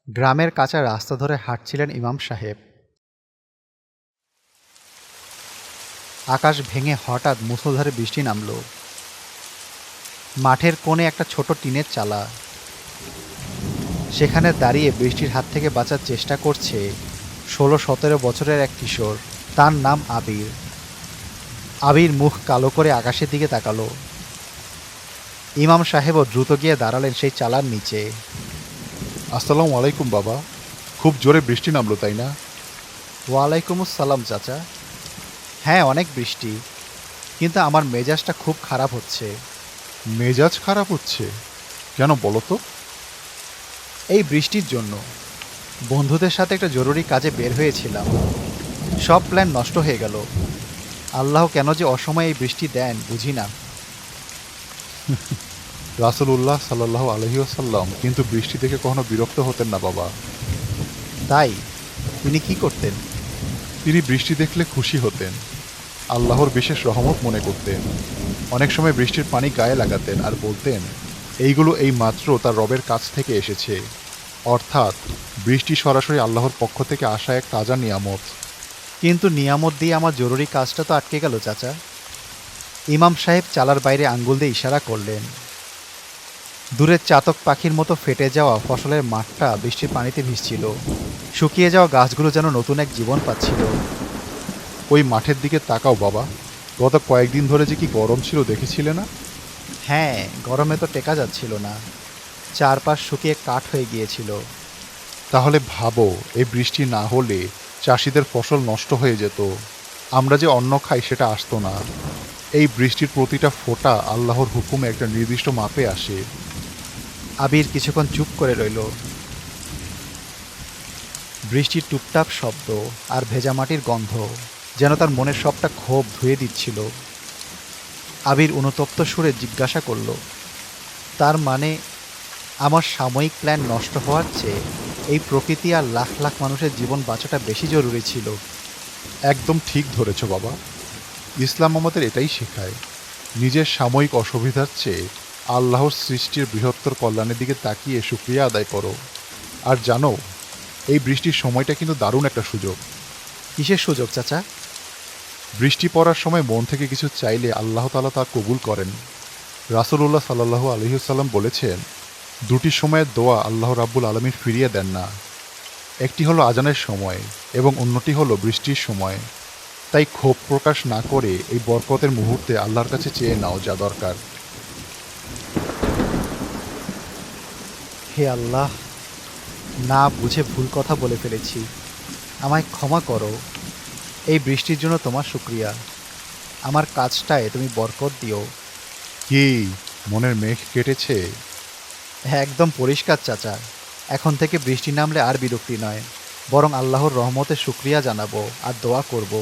গ্রামের কাঁচা রাস্তা ধরে হাঁটছিলেন ইমাম সাহেব। আকাশ ভেঙে হঠাৎ মুষলধারে বৃষ্টি নামল। মাঠের কোণে একটা ছোট টিনের চালা, সেখানে দাঁড়িয়ে বৃষ্টির হাত থেকে বাঁচার চেষ্টা করছে ১৬-১৭ বছরের এক কিশোর। তার নাম আবির। আবির মুখ কালো করে আকাশের দিকে তাকালো। ইমাম সাহেবও দ্রুত গিয়ে দাঁড়ালেন সেই চালার নিচে। আসসালামু আলাইকুম বাবা, খুব জোরে বৃষ্টি নামলো তাই না? ওয়ালাইকুম আসসালাম চাচা। হ্যাঁ, অনেক বৃষ্টি, কিন্তু আমার মেজাজটা খুব খারাপ হচ্ছে। মেজাজ খারাপ হচ্ছে কেন বলো তো? এই বৃষ্টির জন্য। বন্ধুদের সাথে একটা জরুরি কাজে বের হয়েছিলাম, সব প্ল্যান নষ্ট হয়ে গেল। আল্লাহ কেন যে অসময়ে এই বৃষ্টি দেন বুঝি না। রাসূলুল্লাহ সাল্লাল্লাহু আলাইহি ওয়াসাল্লাম কিন্তু বৃষ্টি দেখে কখনো বিরক্ত হতেন না বাবা। তাই তিনি কি করতেন? তিনি বৃষ্টি দেখলে খুশি হতেন, আল্লাহর বিশেষ রহমত মনে করতেন। অনেক সময় বৃষ্টির পানি গায়ে লাগাতেন আর বলতেন, এইগুলো এই মাত্র তার রবের কাছ থেকে এসেছে। অর্থাৎ বৃষ্টি সরাসরি আল্লাহর পক্ষ থেকে আসা এক তাজা নিয়ামত। কিন্তু নিয়ামত দিয়ে আমার জরুরি কাজটা তো আটকে গেল চাচা। ইমাম সাহেব চালার বাইরে আঙ্গুল দিয়ে ইশারা করলেন। দূরের চাতক পাখির মতো ফেটে যাওয়া ফসলের মাঠটা বৃষ্টির পানিতে ভিজছিল। শুকিয়ে যাওয়া গাছগুলো যেন নতুন এক জীবন পাচ্ছিল। ওই মাঠের দিকে তাকাও বাবা, গত কয়েকদিন ধরে যে কি গরম ছিল দেখেছিলে না? হ্যাঁ, গরমে তো টেকা যাচ্ছিল না, চারপাশ শুকিয়ে কাঠ হয়ে গিয়েছিল। তাহলে ভাবো, এই বৃষ্টি না হলে চাষিদের ফসল নষ্ট হয়ে যেত, আমরা যে অন্ন খাই সেটা আসতো না। এই বৃষ্টির প্রতিটা ফোঁটা আল্লাহর হুকুমে একটা নির্দিষ্ট মাপে আসে। আবির কিছুক্ষণ চুপ করে রইল। বৃষ্টির টুপটাপ শব্দ আর ভেজা মাটির গন্ধ যেন তার মনের সবটা ক্ষোভ ধুয়ে দিচ্ছিল। আবির অনুতপ্ত সুরে জিজ্ঞাসা করল, তার মানে আমার সাময়িক প্ল্যান নষ্ট হওয়ার চেয়ে এই প্রকৃতি আর লাখ লাখ মানুষের জীবন বাঁচাটা বেশি জরুরি ছিল? একদম ঠিক ধরেছ বাবা, ইসলাম আমাদের এটাই শেখায়, নিজের সাময়িক অসুবিধার চেয়ে আল্লাহর সৃষ্টির বৃহত্তর কল্যাণের দিকে তাকিয়ে শুকরিয়া আদায় করো। আর জানো, এই বৃষ্টির সময়টা কিন্তু দারুণ একটা সুযোগ। কিসের সুযোগ চাচা? বৃষ্টি পড়ার সময় মন থেকে কিছু চাইলে আল্লাহ তাআলা তা কবুল করেন। রাসূলুল্লাহ সাল্লাল্লাহু আলাইহি ওয়াসাল্লাম বলেছেন, দুটি সময়ের দোয়া আল্লাহ রাব্বুল আলামিন ফিরিয়ে দেন না। একটি হলো আজানের সময় এবং অন্যটি হলো বৃষ্টির সময়। তাই ক্ষোভ প্রকাশ না করে এই বরকতের মুহূর্তে আল্লাহর কাছে চেয়ে নাও যা দরকার। হে আল্লাহ, না বুঝে ভুল কথা বলে ফেলেছি, আমায় ক্ষমা করো। এই বৃষ্টির জন্য তোমার শুকরিয়া। আমার কাজটায় তুমি বরকত দিও। কি, মনের মেঘ কেটেছে? হ্যাঁ, একদম পরিষ্কার চাচা। এখন থেকে বৃষ্টি নামলে আর বিরক্তি নয়, বরং আল্লাহর রহমতের শুকরিয়া জানাবো আর দোয়া করব।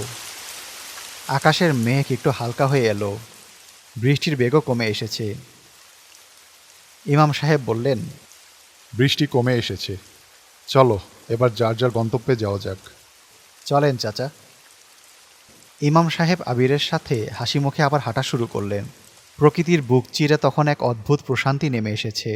আকাশের মেঘ একটু হালকা হয়ে এলো, বৃষ্টির বেগও কমে এসেছে। ইমাম সাহেব বললেন, বৃষ্টি কমে এসেছে, চলো এবার যার যার গন্তব্যে যাওয়া যাক। চলেন চাচা। ইমাম সাহেব আবিরের সাথে হাসি মুখে আবার হাঁটা শুরু করলেন। প্রকৃতির বুক চিরে তখন এক অদ্ভুত প্রশান্তি নেমে এসেছে।